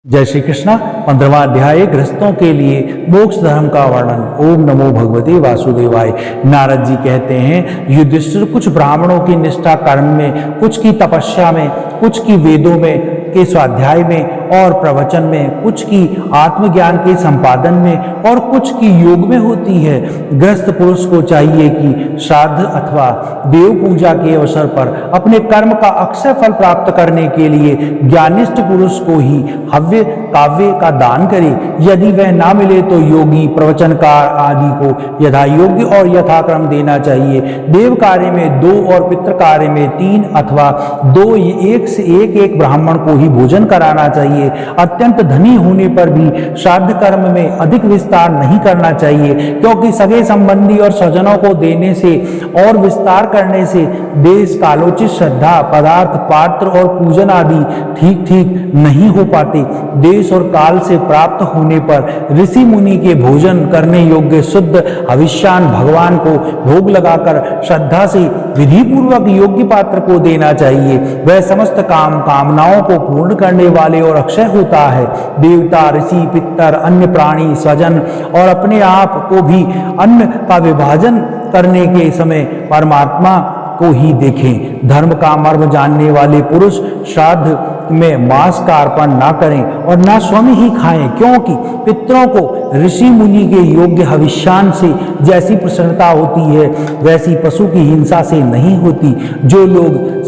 जय श्री कृष्णा। 15वां अध्याय गृहस्थों के लिए मोक्ष धर्म का वर्णन। ओम नमो भगवते वासुदेवाय। नारद जी कहते हैं, युधिष्ठिर, कुछ ब्राह्मणों की निष्ठा कर्म में, कुछ की तपस्या में, कुछ की वेदों में के स्वाध्याय में और प्रवचन में, कुछ की आत्मज्ञान के संपादन में और कुछ की योग में होती है। गृहस्थ पुरुष को चाहिए कि श्राद्ध अथवा देव पूजा के अवसर पर अपने कर्म का अक्षय फल प्राप्त करने के लिए ज्ञानिष्ठ पुरुष को ही हव्य काव्य का दान करे। यदि वह ना मिले तो योगी प्रवचनकार आदि को यथा योग्य और यथाक्रम देना चाहिए। देव कार्य में 2 और पितृ कार्य में 3 अथवा 2 एक से एक ब्राह्मण को ही भोजन कराना चाहिए। अत्यंत धनी होने पर भी श्राद्ध कर्म में अधिक विस्तार नहीं करना चाहिए, क्योंकि सगे संबंधी और स्वजनों को देने से और विस्तार करने से देश कालोचित श्रद्धा, पदार्थ, पात्र और पूजन आदि ठीक नहीं हो पाते। देश और काल से प्राप्त होने पर ऋषि मुनि के भोजन करने योग्य शुद्ध हविष्यान भगवान को भोग लगाकर श्रद्धा से विधि पूर्वक योग्य पात्र को देना चाहिए। वह समस्त कामनाओं को पूर्ण करने वाले और अक्षय होता है। देवता, ऋषि, पितर, अन्य प्राणी, स्वजन और अपने आप को भी अन्न का विभाजन करने के समय परमात्मा को ही देखें। धर्म का मर्म जानने वाले पुरुष श्राद्ध में मांस का अर्पण ना करें और ना स्वयं ही खाएं, क्योंकि पितरों को ऋषि मुनि के योग्य हविष्यान से जैसी प्रसन्नता होती है वैसी पशु की हिंसा से नहीं होती। जो लोग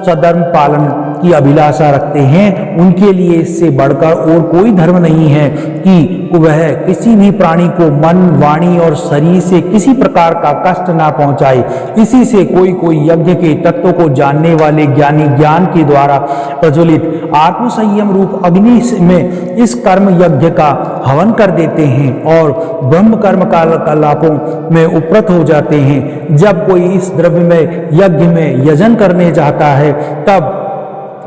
सधर्म पालन की अभिलाषा रखते हैं उनके लिए इससे बढ़कर और कोई धर्म नहीं है कि वह किसी भी प्राणी को मन, वाणी और शरीर से किसी प्रकार का कष्ट ना पहुंचाए। इसी से कोई यज्ञ के तत्व को जानने वाले ज्ञानी ज्ञान के द्वारा प्रज्वलित आत्मसंयम रूप अग्नि में इस कर्म यज्ञ का हवन कर देते हैं और ब्रह्म कर्म कलापों में उपरत हो जाते हैं। जब कोई इस द्रव्य में यज्ञ में यजन करने जाता है तब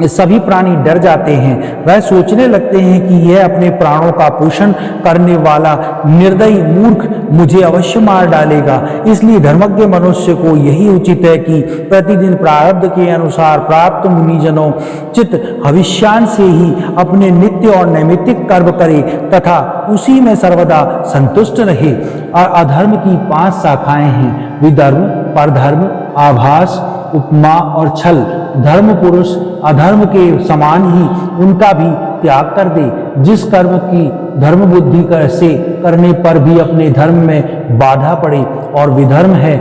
सभी प्राणी डर जाते हैं। वह सोचने लगते हैं कि यह अपने प्राणों का पोषण करने वाला निर्दयी मूर्ख मुझे अवश्य मार डालेगा। इसलिए धर्मज्ञ मनुष्य को यही उचित है कि प्रतिदिन प्रारब्ध के अनुसार प्राप्त मुनिजनों चित हविष्यान से ही अपने नित्य और नैमित्तिक कर्म करे तथा उसी में सर्वदा संतुष्ट रहे। और अधर्म की 5 शाखाएं हैं: विधर्म, परधर्म, आभास, उपमा और छल। धर्म पुरुष अधर्म के समान ही उनका भी त्याग कर दे। जिस कर्म की धर्म बुद्धि से करने पर भी अपने धर्म में बाधा पड़े और विधर्म है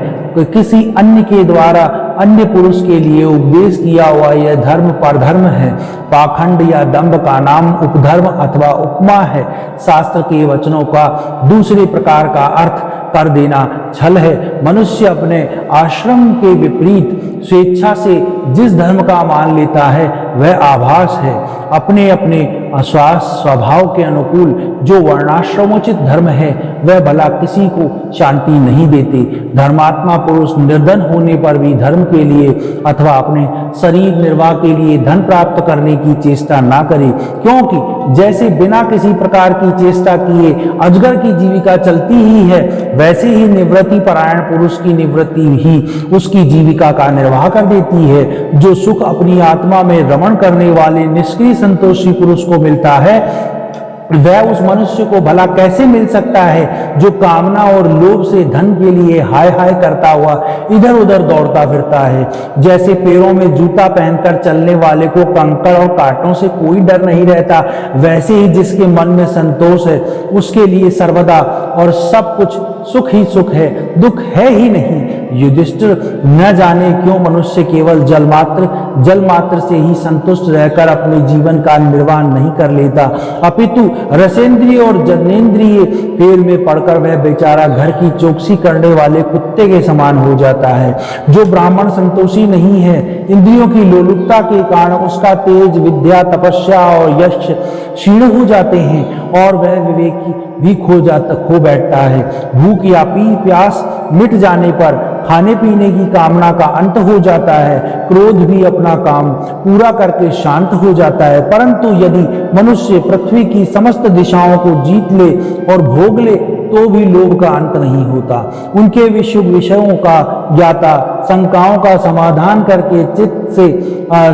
किसी अन्य के द्वारा अन्य पुरुष के लिए उपदेश किया हुआ, यह धर्म परधर्म है। पाखंड या दंभ का नाम उपधर्म अथवा उपमा है। शास्त्र के वचनों का दूसरे प्रकार का अर्थ कर देना छल है। मनुष्य अपने आश्रम के विपरीत स्वेच्छा से जिस धर्म का मान लेता है वह आभास है। अपने अपने स्वभाव के अनुकूल जो वर्णाश्रमोचित धर्म है वह भला किसी को शांति नहीं देते। धर्मात्मा पुरुष निर्धन होने पर भी धर्म के लिए अथवा अपने शरीर निर्वाह के लिए धन प्राप्त करने की चेष्टा ना करे, क्योंकि जैसे बिना किसी प्रकार की चेष्टा किए अजगर की जीविका चलती ही है, वैसे ही निवृत्ति परायण पुरुष की निवृत्ति ही उसकी जीविका का निर्वाह कर देती है। जो सुख अपनी आत्मा में रमण करने वाले निष्क्रिय संतोषी पुरुष को मिलता है वह उस मनुष्य को भला कैसे मिल सकता है जो कामना और लोभ से धन के लिए हाय हाय करता हुआ इधर उधर दौड़ता फिरता है। जैसे पैरों में जूता पहनकर चलने वाले को कंकड़ और कांटों से कोई डर नहीं रहता, वैसे ही जिसके मन में संतोष है उसके लिए सर्वदा और सब कुछ सुख ही सुख है, दुख है ही नहीं। युधिष्ठिर, न जाने क्यों मनुष्य केवल जल मात्र से ही संतुष्ट रहकर अपने जीवन का निर्वाह नहीं कर लेता, अपितु रसेंद्रिय और जनेंद्रिय फेर में पड़कर वह बेचारा घर की चौकसी करने वाले कुत्ते के समान हो जाता है। जो ब्राह्मण संतोषी नहीं है, इंद्रियों की लोलुपता के कारण उसका तेज, विद्या, तपस्या और यश क्षीण हो जाते हैं और वह विवेक भी खो बैठता है। भूख या प्यास मिट जाने पर खाने पीने की कामना का अंत हो जाता है। क्रोध भी अपना काम पूरा करके शांत हो जाता है। परंतु यदि मनुष्य पृथ्वी की समस्त दिशाओं को जीत ले और भोग ले तो भी लोभ का अंत नहीं होता। उनके विषयों का ज्ञाता शंकाओं का समाधान करके चित्त से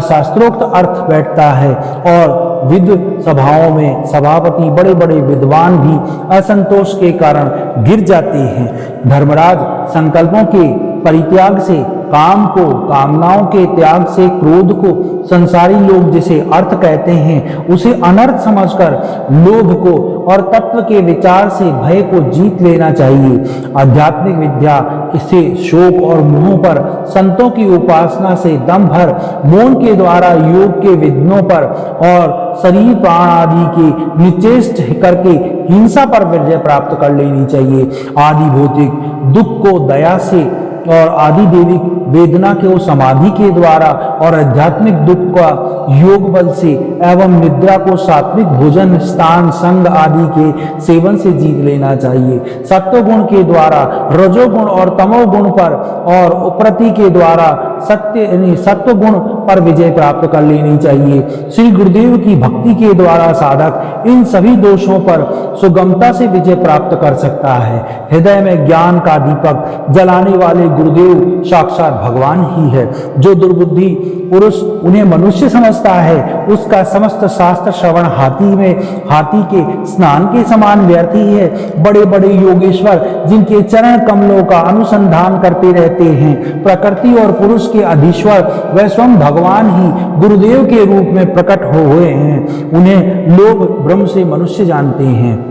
शास्त्रोक्त अर्थ बैठता है और विद सभाओं में सभापति बड़े बड़े विद्वान भी असंतोष के कारण गिर जाते हैं। धर्मराज, संकल्पों के परित्याग से, काम को, कामनाओं के त्याग से, क्रोध को, संसारी लोग जिसे अर्थ कहते हैं उसे अनर्थ समझकर लोभ को और तत्व के विचार से भय को जीत लेना चाहिए। आध्यात्मिक विद्या से शोक और मोह पर, संतों की उपासना से दम भर मौन के द्वारा योग के विघ्नों पर और शरीर प्राण आदि के निचेष्ट करके हिंसा पर विजय प्राप्त कर लेनी चाहिए। आदि भौतिक दुख को दया से और आदि देविक वेदना के समाधि के द्वारा और आध्यात्मिक दुख का योग बल से एवं निद्रा को सात्विक भोजन, स्थान, संग आदि के सेवन से जीत लेना चाहिए। सत्वगुण के द्वारा रजोगुण और तमोगुण पर और उपरति के द्वारा सत्वगुण पर विजय प्राप्त कर लेनी चाहिए। श्री गुरुदेव की भक्ति के द्वारा साधक इन सभी दोषों पर सुगमता से विजय प्राप्त कर सकता है। हृदय में ज्ञान का दीपक जलाने वाले गुरुदेव साक्षात भगवान ही है। जो दुर्बुद्धि पुरुष उन्हें मनुष्य समझता है उसका समस्त शास्त्र श्रवण हाथी के स्नान के समान व्यर्थ ही है। बड़े बड़े योगेश्वर जिनके चरण कमलों का अनुसंधान करते रहते हैं, प्रकृति और पुरुष के अधीश्वर वह स्वयं भगवान ही गुरुदेव के रूप में प्रकट हुए हैं। उन्हें लोग ब्रह्म से मनुष्य जानते हैं।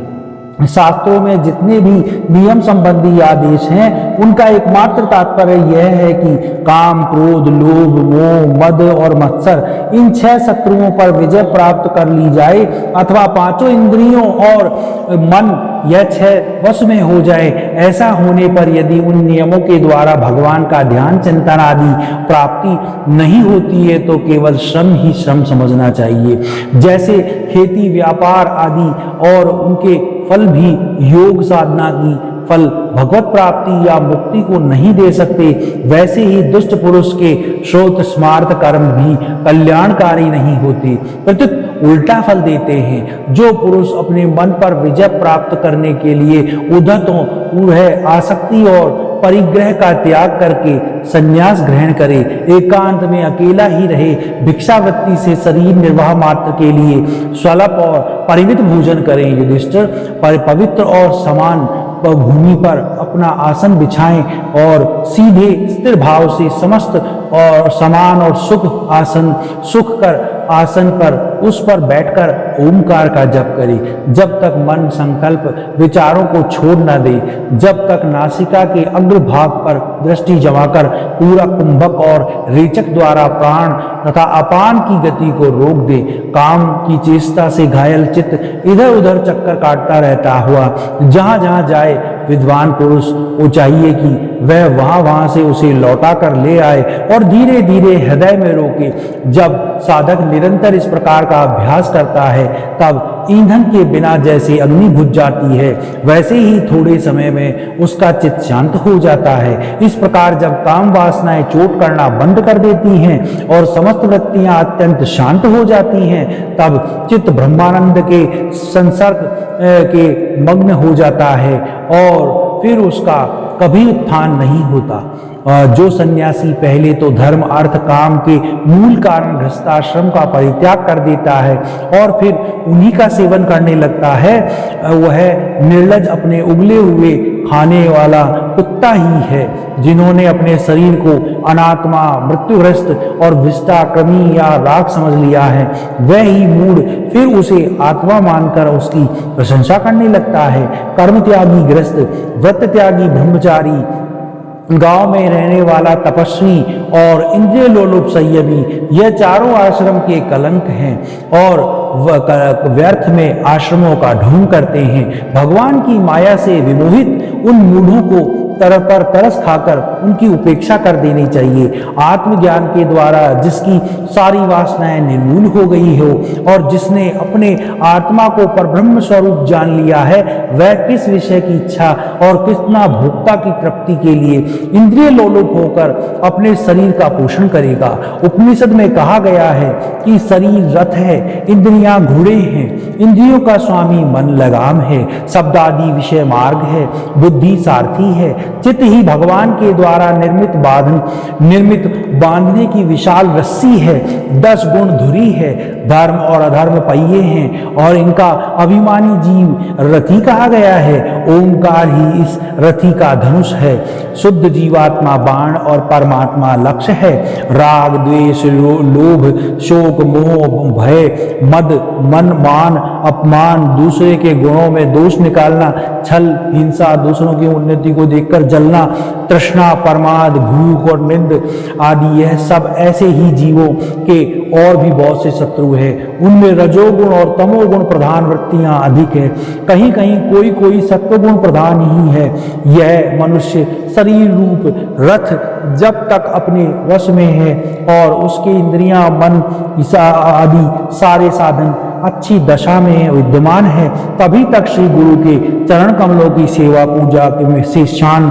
शास्त्रों में जितने भी नियम संबंधी आदेश हैं उनका एकमात्र तात्पर्य यह है कि काम, क्रोध, लोभ, मोह, मद और मत्सर इन 6 शत्रुओं पर विजय प्राप्त कर ली जाए अथवा 5 इंद्रियों और मन यह 6 वश में हो जाए। ऐसा होने पर यदि उन नियमों के द्वारा भगवान का ध्यान, चिंतन आदि प्राप्ति नहीं होती है तो केवल श्रम ही श्रम समझना चाहिए। जैसे खेती, व्यापार आदि और उनके फल भी योग साधना की फल भगवत प्राप्ति या मुक्ति को नहीं दे सकते, वैसे ही दुष्ट पुरुष के श्रोत स्मार्त कर्म भी कल्याणकारी नहीं होते, प्रत्युत उल्टा फल देते हैं। जो पुरुष अपने मन पर विजय प्राप्त करने के लिए उद्धत हो वह आसक्ति और परिग्रह का त्याग करके संन्यास ग्रहण करे, एकांत में अकेला ही रहे, भिक्षावृत्ति से शरीर निर्वाह मात्र के लिए स्वल्प और परिमित भोजन करें। युधिष्ठिर पवित्र और समान भूमि पर अपना आसन बिछाएं और सीधे स्थिर भाव से समस्त और समान और सुख कर आसन पर उस पर बैठकर ओमकार का जप करें। जब तक मन संकल्प विचारों को छोड़ न दे, जब तक नासिका के अग्र भाग पर दृष्टि जमाकर पूरा कुंभक और रेचक द्वारा प्राण तथा अपान की गति को रोक दे, काम की चेष्टा से घायल चित्त इधर उधर चक्कर काटता रहता हुआ जहां जहां जाए विद्वान पुरुष को चाहिए कि वह वहां से उसे लौटा कर ले आए और धीरे धीरे हृदय में रोके। जब साधक निरंतर इस प्रकार का अभ्यास करता है तब ईंधन के बिना जैसे अग्नि बुझ जाती है वैसे ही थोड़े समय में उसका चित्त शांत हो जाता है। इस प्रकार जब काम वासनाएं चोट करना बंद कर देती हैं और समस्त वृत्तियां अत्यंत शांत हो जाती हैं तब चित्त ब्रह्मानंद के संसर्ग के मग्न हो जाता है और फिर उसका कभी उत्थान नहीं होता। जो सन्यासी पहले तो धर्म, अर्थ, काम के मूल कारण गृहस्थाश्रम का परित्याग कर देता है और फिर उन्हीं का सेवन करने लगता है, वह निर्लज अपने उगले हुए खाने वाला कुत्ता ही है। जिन्होंने अपने शरीर को अनात्मा, मृत्युग्रस्त और विष्टाक्रमी या राग समझ लिया है वह ही मूढ़ फिर उसे आत्मा मानकर उसकी प्रशंसा करने लगता है। कर्म त्यागी गृहस्थ, व्रत त्यागी ब्रह्मचारी, गांव में रहने वाला तपस्वी और इंद्रिय लोलुप संयमी, यह चारों आश्रम के कलंक हैं और व्यर्थ में आश्रमों का ढोंग करते हैं। भगवान की माया से विमोहित उन मूढ़ों को पर तरस खाकर उनकी उपेक्षा कर देनी चाहिए। आत्मज्ञान के द्वारा जिसकी सारी वासनाएं निर्मूल हो गई हो और जिसने अपने आत्मा को परब्रह्म स्वरूप जान लिया है, वह किस विषय की इच्छा और कितना भोक्ता की तृप्ति के लिए इंद्रिय लोलुप होकर अपने शरीर का पोषण करेगा। उपनिषद में कहा गया है कि शरीर रथ है, इंद्रियां घोड़े हैं, इंद्रियों का स्वामी मन लगाम है, शब्दादि विषय मार्ग है, बुद्धि सारथी है, चित्त ही भगवान के द्वारा निर्मित बांधने की विशाल रस्सी है, 10 गुण धुरी है, धर्म और अधर्म पहिए हैं और इनका अभिमानी जीव रथी कहा गया है। ओंकार ही इस रथी का धनुष है। शुद्ध जीवात्मा बाण और परमात्मा लक्ष्य है। राग द्वेष लोभ शोक मोह भय मद मन मान अपमान, दूसरे के गुणों में दोष निकालना, छल हिंसा, दूसरों की उन्नति को देखकर जलना, तृष्णा प्रमाद भूख और निंद आदि, यह सब ऐसे ही जीवों के और भी बहुत से शत्रु है। उनमें रजोगुण और तमोगुण प्रधान वृत्तियां अधिक है। कहीं कहीं कोई सत्वगुण प्रधान ही है। यह मनुष्य शरीर रूप रथ जब तक अपने वश में है और उसके इंद्रियां मन आदि सारे साधन अच्छी दशा में विद्यमान है, तभी तक श्री गुरु के चरण कमलों की सेवा पूजा से शान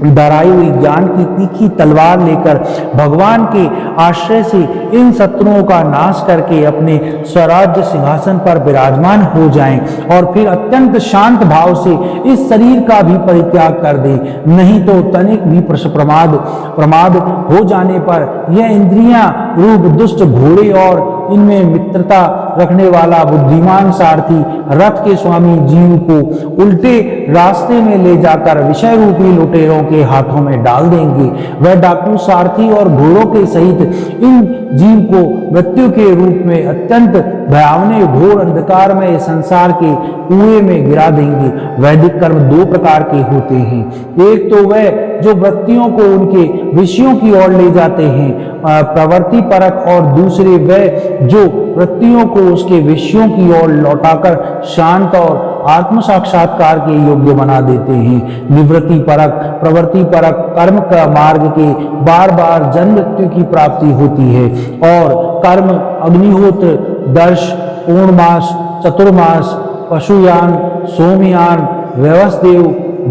डराई हुई ज्ञान की तीखी तलवार लेकर भगवान के आश्रय से इन शत्रुओं का नाश करके अपने स्वराज्य सिंहासन पर विराजमान हो जाएं और फिर अत्यंत शांत भाव से इस शरीर का भी परित्याग कर दे। नहीं तो तनिक भी प्रमाद हो जाने पर यह इंद्रियां रूप दुष्ट घोड़े और इनमें मित्रता रखने वाला बुद्धिमान सारथी रथ के स्वामी जीव को उल्टे रास्ते में ले जाकर विषय रूपी लुटेरों के हाथों में डाल देंगे। वह डाकू सारथी और घोड़ों के सहित इन जीव को मृत्यु के रूप में अत्यंत भयावने घोर अंधकार में संसार के कुएं में गिरा देंगे। वैदिक कर्म 2 प्रकार के होते हैं। एक तो वह जो वृत्तियों को उनके विषयों की ओर ले जाते हैं, प्रवृत्ति परक, और दूसरे वह जो वृत्तियों को उसके विषयों की ओर लौटाकर शांत और आत्म साक्षात्कार के योग्य बना देते हैं। निवृत्ति परक प्रवृत्ति परक कर्म का मार्ग के बार बार जन्म मृत्यु की प्राप्ति होती है और कर्म अग्निहोत्र दर्श पूर्णमास चतुर्मास पशुयान सोमयान व्यवस्देव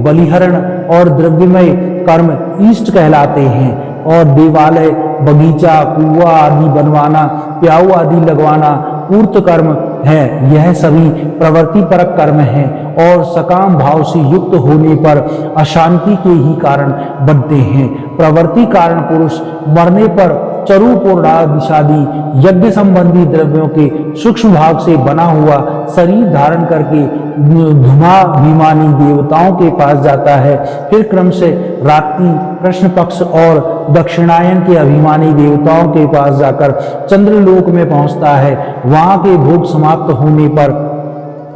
बलिहरण और द्रव्यमय कर्म ईष्ट कहलाते हैं और देवालय बगीचा कुआ आदि बनवाना प्याऊ आदि लगवाना पूर्त कर्म है। यह सभी प्रवृत्ति परक कर्म हैं और सकाम भाव से युक्त होने पर अशांति के ही कारण बनते हैं। प्रवृत्ति कारण पुरुष मरने पर चरु पूर्णादिशादी यज्ञ संबंधी द्रव्यों के सूक्ष्म भाग से बना हुआ शरीर धारण करके धूमाभिमानी देवताओं के पास जाता है। फिर क्रम से रात्रि कृष्ण पक्ष और दक्षिणायन के अभिमानी देवताओं के पास जाकर चंद्रलोक में पहुंचता है। वहां के भोग समाप्त होने पर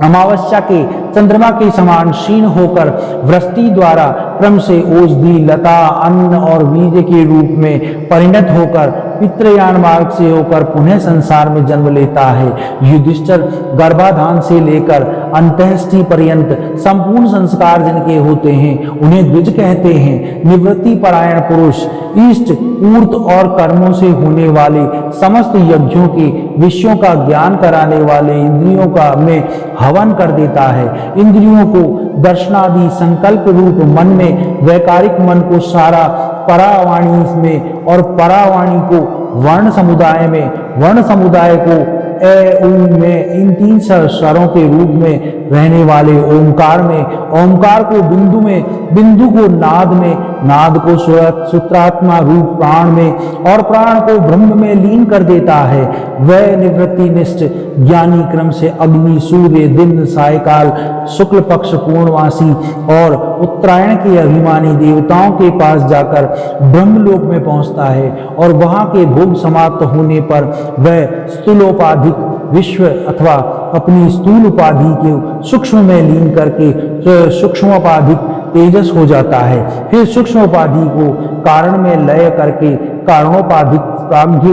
अमावस्या के चंद्रमा के समान क्षीण होकर वृष्टि द्वारा क्रम से औषधि लता अन्न और वीर्य के रूप में परिणत होकर पितृयान मार्ग से होकर पुनः संसार में जन्म लेता है। युधिष्ठिर गर्भाधान से लेकर अंत्येष्टि पर्यंत संपूर्ण संस्कार जिनके होते हैं उन्हें द्विज कहते हैं। निवृत्ति परायण पुरुष इष्ट ऊर्त और कर्मों से होने वाले समस्त यज्ञों के विषयों का ज्ञान कराने वाले इंद्रियों का में हवन कर देता है। इंद्रियों को दर्शनादि संकल्प रूप मन में वैकारिक मन को सारा परावाणी में और परावाणी को वर्ण समुदाय में, वर्ण समुदाय को ए उ में, इन 3 स्वरों के रूप में रहने वाले ओंकार में, ओंकार को बिंदु में, बिंदु को नाद में, नाद को सूत्रात्मा रूप प्राण में और प्राण को ब्रह्म में लीन कर देता है। वह निवृत्ति निष्ठ ज्ञानी क्रम से अग्नि सूर्य दिन सायकाल शुक्ल पक्ष पूर्णवासी और उत्तरायण के अभिमानी देवताओं के पास जाकर ब्रह्मलोक में पहुंचता है और वहां के भोग समाप्त होने पर वह स्थूलोपाधिक विश्व अथवा अपनी स्थूल उपाधि के सूक्ष्म में लीन करके सूक्ष्मोपाधिक तेजस हो जाता है। फिर सूक्ष्म उपाधि को कारण में लय करके कारणोपाधिक प्राज्ञ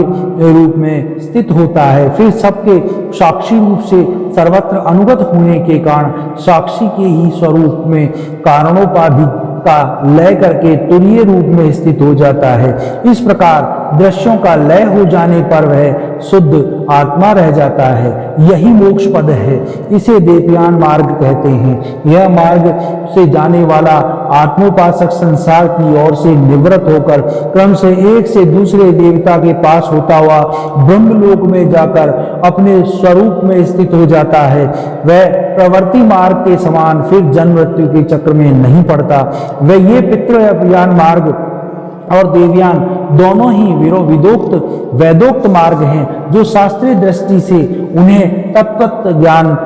रूप में स्थित होता है। फिर सबके साक्षी रूप से सर्वत्र अनुगत होने के कारण साक्षी के ही स्वरूप में कारणोपाधिक का लय करके तुरीय रूप में स्थित हो जाता है। इस प्रकार दृश्यों का लय हो जाने पर वह शुद्ध आत्मा रह जाता है। यही मोक्ष पद है। इसे देवयान मार्ग कहते हैं। यह मार्ग से जाने वाला आत्मोपासक संसार की ओर से निवृत्त होकर क्रम से एक से दूसरे देवता के पास होता हुआ ब्रह्मलोक में जाकर अपने स्वरूप में स्थित हो जाता है। वह प्रवृत्ति मार्ग के समान फिर जन्म मृत्यु के चक्र में नहीं पड़ता। वह ये पितृयान मार्ग और देवयान दोनों ही विदोक्त वेदोक्त मार्ग हैं, जो शास्त्रीय दृष्टि से उन्हें तत्व ज्ञान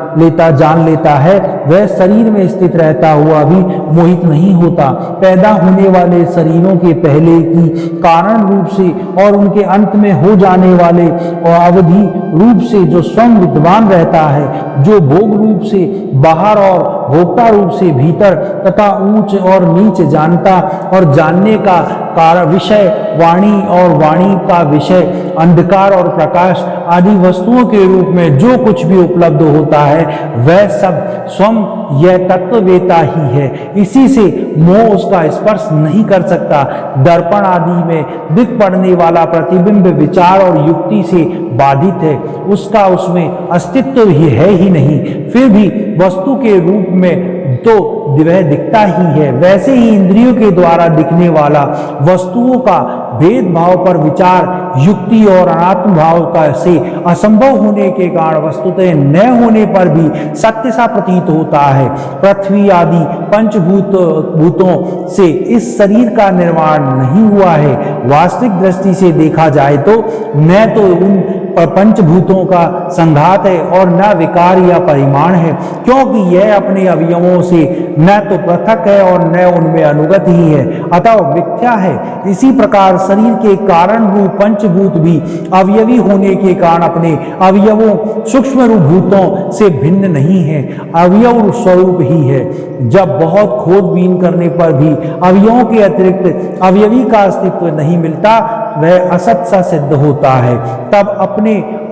जान लेता है। वह शरीर में स्थित रहता हुआ भी मोहित नहीं होता। पैदा होने वाले शरीरों के पहले की कारण रूप से और उनके अंत में हो जाने वाले और अवधि रूप से जो स्वयं विद्वान रहता है, जो भोग रूप से बाहर और भोक्ता रूप से भीतर तथा ऊंच और नीच जानता और जानने का कारण विषय वाणी और वाणी का विषय अंधकार और प्रकाश आदि वस्तुओं के रूप में जो कुछ भी उपलब्ध होता है, वह सब स्वयं यह तत्ववेता ही है। इसी से मोह उसका स्पर्श नहीं कर सकता। दर्पण आदि में दिख पड़ने वाला प्रतिबिंब विचार और युक्ति से बाधित है, उसका उसमें अस्तित्व ही है ही नहीं। फिर भी वस्तु के रूप में तो वह दिखता ही है। वैसे ही इंद्रियों के द्वारा दिखने वाला वस्तुओं का भेदभाव पर विचार युक्ति और अनात्म भाव का से असंभव होने के कारण वस्तुतः न होने पर भी सत्य सा प्रतीत होता है। पृथ्वी आदि पंचभूतों से इस शरीर का निर्माण नहीं हुआ है। वास्तविक दृष्टि से देखा जाए तो न तो उन पंचभूतों का संघात है और न विकार या परिमाण है, क्योंकि यह अपने अवयवों से न तो पृथक है और न उनमें अनुगत ही है, अतः मिथ्या है। इसी प्रकार शरीर के कारण रूप पंचभूत भी अवयवी होने के कारण अपने अवयवों सूक्ष्म रूप भूतों से भिन्न नहीं है, अवयव स्वरूप ही है। जब बहुत खोजबीन करने पर भी अवयवों के अतिरिक्त अवयवी का अस्तित्व नहीं मिलता, वह असत सा सिद्ध होता है। तब अपने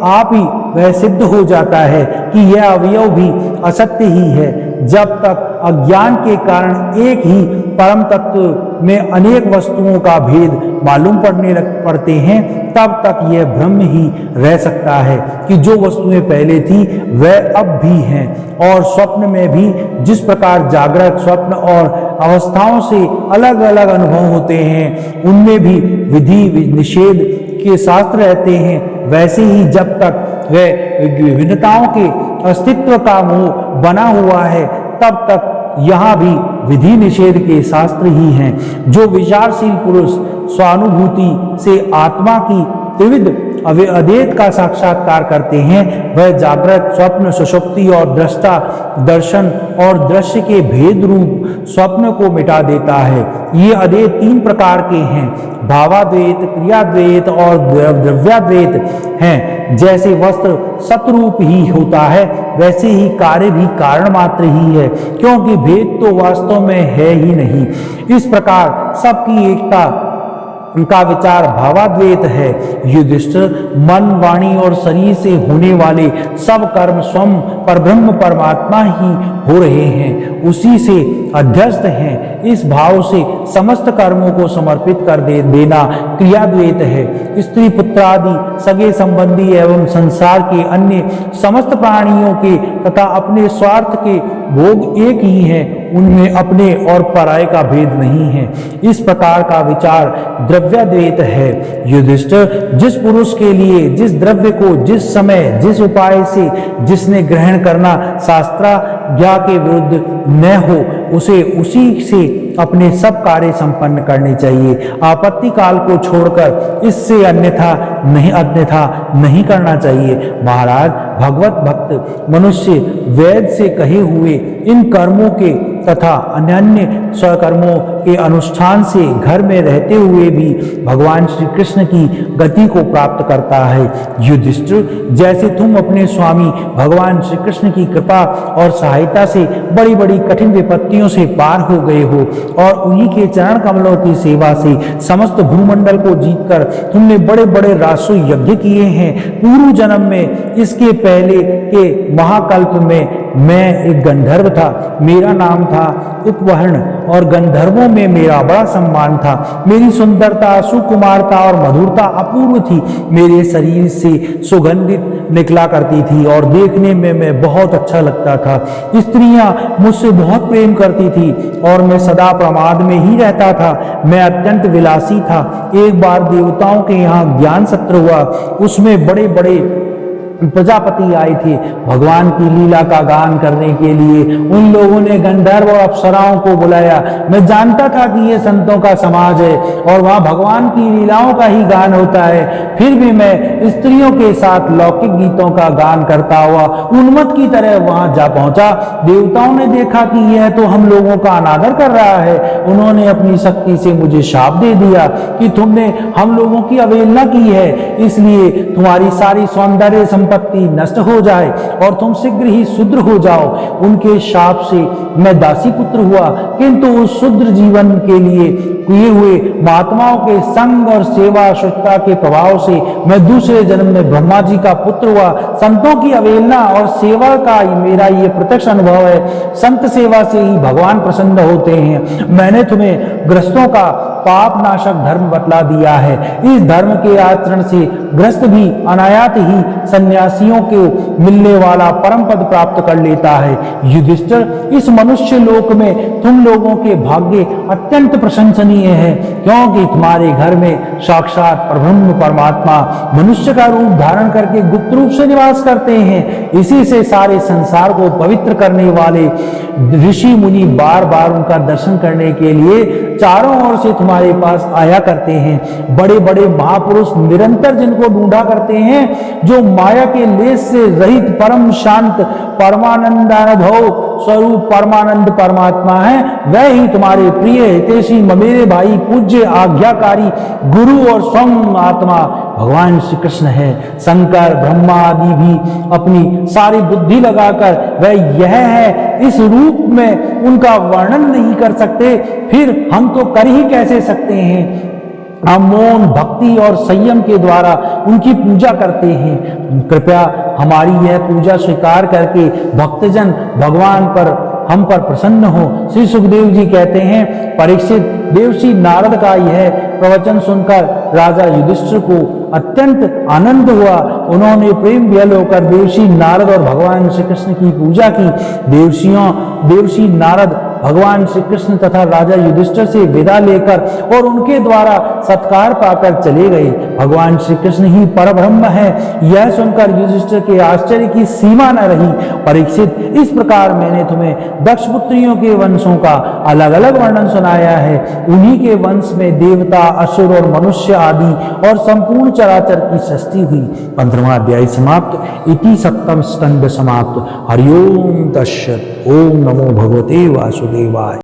आप ही वह सिद्ध हो जाता है कि यह अवयव भी असत्य ही है। जब तक अज्ञान के कारण एक ही परम तत्व में अनेक वस्तुओं का भेद मालूम पड़ते हैं, तब तक यह भ्रम ही रह सकता है कि जो वस्तुएं पहले थी वह अब भी हैं। और स्वप्न में भी जिस प्रकार जागृत स्वप्न और अवस्थाओं से अलग अलग अनुभव होते हैं, उनमें भी विधि निषेध के शास्त्र रहते हैं, वैसे ही जब तक वह विभिन्नताओं के अस्तित्व का मोह बना हुआ है, तब तक यहाँ भी विधि निषेध के शास्त्र ही हैं। जो विचारशील पुरुष स्वानुभूति से आत्मा की त्रिविध अद्वैत का साक्षात्कार करते हैं, वह जागृत स्वप्न सुषुप्ति और दृष्टा दर्शन और दृश्य के भेद रूप स्वप्न को मिटा देता है। ये अद्वैत तीन प्रकार के हैं, भावाद्वैत, क्रियाद्वैत और द्रव्याद्वैत हैं। जैसे वस्त्र सतरूप ही होता है, वैसे ही कार्य भी कारण मात्र ही है, क्योंकि भेद तो वास्तव में है ही नहीं। इस प्रकार सबकी एकता उनका विचार भावाद्वैत है। युधिष्ठिर, मन वाणी और शरीर से होने वाले सब कर्म स्वयं परब्रह्म परमात्मा ही हो रहे हैं, उसी से अध्यस्त हैं। इस भाव से समस्त कर्मों को समर्पित कर देना क्रियाद्वैत है। स्त्री पुत्र आदि सगे संबंधी एवं संसार के अन्य समस्त प्राणियों के तथा अपने स्वार्थ के भोग एक ही हैं, उनमें अपने और पराये का भेद नहीं है। इस प्रकार का विचार द्रव्याद्वैत है। युधिष्ठिर, जिस पुरुष के लिए जिस द्रव्य को जिस समय जिस उपाय से जिसने ग्रहण करना शास्त्राज्ञा के विरुद्ध न हो, उसे उसी से अपने सब कार्य संपन्न करने चाहिए। आपत्ति काल को छोड़कर इससे अन्यथा नहीं करना चाहिए। महाराज, भगवत भक्त मनुष्य वेद से कहे हुए इन कर्मों के तथा अन्य स्वकर्मों के अनुष्ठान से घर में रहते हुए भी भगवान श्री कृष्ण की गति को प्राप्त करता है। युधिष्ठिर, जैसे तुम अपने स्वामी भगवान श्री कृष्ण की कृपा और सहायता से बड़ी बड़ी कठिन विपत्तियों से पार हो गए हो और उन्हीं के चरण कमलों की सेवा से समस्त भूमंडल को जीतकर तुमने बड़े बड़े रासो यज्ञ किए हैं। पूर्व जन्म में, इसके पहले के महाकल्प में मैं एक गंधर्व था, मेरा नाम था उपवर्ण और गंधर्वों में मेरा बड़ा सम्मान था। मेरी सुंदरता, सुकुमारता और मधुरता अपूर्व थी। मेरे शरीर से सुगंधित निकला करती थी और देखने में मैं बहुत अच्छा लगता था। स्त्रियां मुझसे बहुत प्रेम करती थी और मैं सदा प्रमाद में ही रहता था। मैं अत्यंत विलासी था। एक बार देवताओं के यहाँ ज्ञान सत्र हुआ, उसमें बड़े बड़े प्रजापति आए थे। भगवान की लीला का गान करने के लिए उन लोगों ने गंधर्व और अप्सराओं को बुलाया। मैं जानता था कि ये संतों का समाज है और वहां भगवान की लीलाओं का ही गान होता है, फिर भी मैं स्त्रियों के साथ लौकिक गीतों का गान करता हुआ उन्मत्त की तरह वहां जा पहुंचा। देवताओं ने देखा कि यह तो हम लोगों का अनादर कर रहा है। उन्होंने अपनी शक्ति से मुझे शाप दे दिया कि तुमने हम लोगों की अवहेलना की है, इसलिए तुम्हारी सारी सौंदर्य संपत्ति नष्ट हो जाए और तुम शीघ्र ही शूद्र हो जाओ। उनके शाप से मैं दासी पुत्र हुआ, किंतु उस शूद्र जीवन के लिए किए हुए महात्माओं के संग और सेवा शुद्धता के प्रभाव से मैं दूसरे जन्म में ब्रह्मा जी का पुत्र हुआ। संतों की अवहेलना और सेवा का मेरा ये प्रत्यक्ष अनुभव है। संत सेवा से ही भगवान प्रसन्न होते हैं। मैंने तुम्हें गृहस्थों का पाप नाशक धर्म बतला दिया है। इस धर्म के आचरण से गृहस्थ भी अनायात ही सन्यासियों को मिलने वाला परम पद प्राप्त कर लेता है। युधिष्ठिर, इस मनुष्य लोक में तुम लोगों के भाग्य अत्यंत प्रशंसनीय है, क्योंकि तुम्हारे घर में साक्षात परब्रह्म परमात्मा मनुष्य का रूप धारण करके गुप्त रूप से निवास करते हैं। इसी से सारे संसार को पवित्र करने वाले ऋषि मुनि बार बार उनका दर्शन करने के लिए चारों ओर से तुम्हारे पास आया करते हैं। बड़े बड़े महापुरुष निरंतर जिनको ढूंढा करते हैं, जो माया के लेस से रहित परम शांत परमानंदानुभव स्वरूप परमानंद परमात्मा है, वह ही तुम्हारे प्रिय हितैषी मेरे भाई पूज्य आज्ञाकारी गुरु और स्वयं आत्मा भगवान श्री कृष्ण है। शंकर ब्रह्मा आदि भी अपनी सारी बुद्धि लगाकर वह यह है इस रूप में उनका वर्णन नहीं कर सकते, फिर हम तो कर ही कैसे सकते हैं। हम मौन भक्ति और संयम के द्वारा उनकी पूजा करते हैं। कृपया हमारी यह पूजा स्वीकार करके भक्तजन भगवान पर हम पर प्रसन्न हो। श्री सुखदेव जी कहते हैं, परीक्षित, देवश्री नारद का यह प्रवचन सुनकर राजा युधिष्ठिर को अत्यंत आनंद हुआ। उन्होंने प्रेम विह्वल होकर देवश्री नारद और भगवान श्री कृष्ण की पूजा की। देवश्री नारद भगवान श्री कृष्ण तथा राजा युधिष्ठिर से विदा लेकर और उनके द्वारा सत्कार पाकर चले गए। भगवान श्री कृष्ण ही परब्रह्म है, यह सुनकर युधिष्ठिर के आश्चर्य की सीमा न रही। परीक्षित, इस प्रकार मैंने तुम्हें दक्ष पुत्रियों के वंशों का अलग अलग वर्णन सुनाया है। उन्हीं के वंश में देवता, असुर और मनुष्य आदि और संपूर्ण चराचर की सृष्टि हुई। 15वां अध्याय समाप्त। इति 7वां स्कंद समाप्त। हरिओम तत्सत्। ओम नमो भगवते वासुदेवाय।